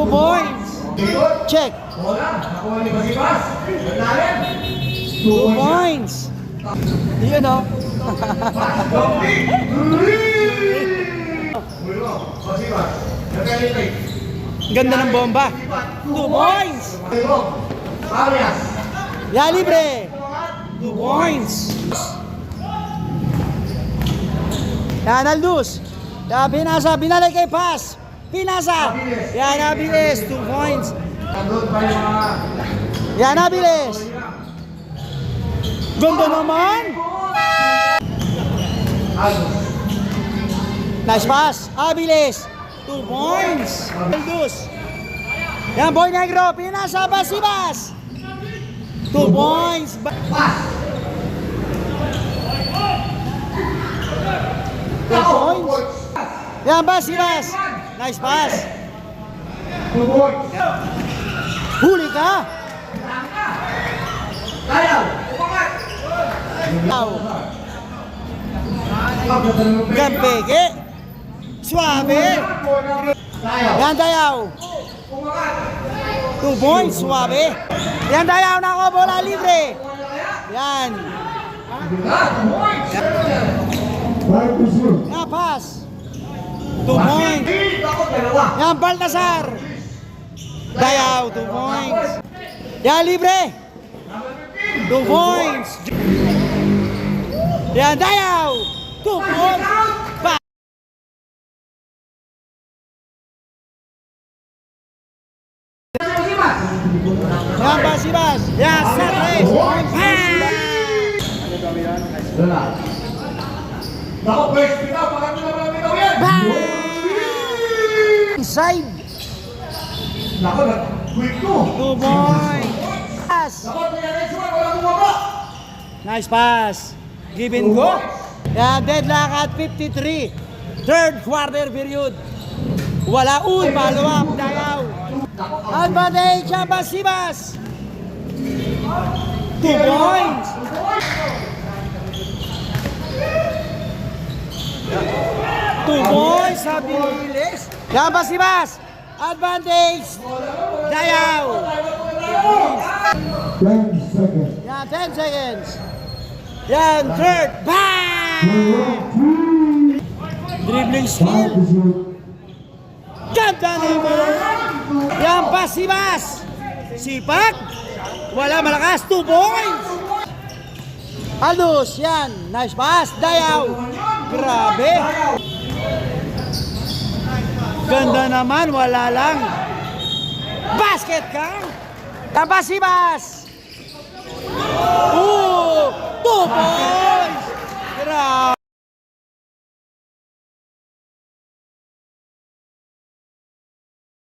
2 points. Check. 2 points. Yun o. Ganda ng bomba. 2 points. Ya libre. 2 points. Yan, Aldus. Yan, Pinasa. Binalik kay Pass. Pinasa. Yan, Abilis. 2 points. Yan, Abilis. Ganda naman. Nice pass. Abilis. 2 points. Aldus. Yan, Boy Negro. Pinasa. Basibas. 2 points. Yan, Basibas. Nice pass. Huli ka. Gampege. Suabe. Yan, Dayaw. 2 points. Suabe. Yan, Dayaw na ako. Bola libre. Yan. Yan, pass. 2 points. Yan, Baltasar. Dayaw, 2 points. Yan, libre. 2 points. Yan, Dayaw. 2 points. Yan, Basibas. Yan, Satres. Inside. 2 points. Pass. Nice pass. Give and go. Yan, deadlock at 53. Third quarter period. Wala follow up. Dayaw. Advantage ang Basibas. 2 points. 2 points sa Bilis. Yan, Basibas. Advantage. Dayaw. 10 seconds. Yan, 10 seconds. Yan, third. Bang! Dribbling skill. Ganda naman. Yan, Basibas. Sipak. Wala, malakas. 2 points. Aldus. Yan. Nice pass. Dayaw. Grabe. Ganda naman. Wala lang. Basket ka. Yan, Basibas.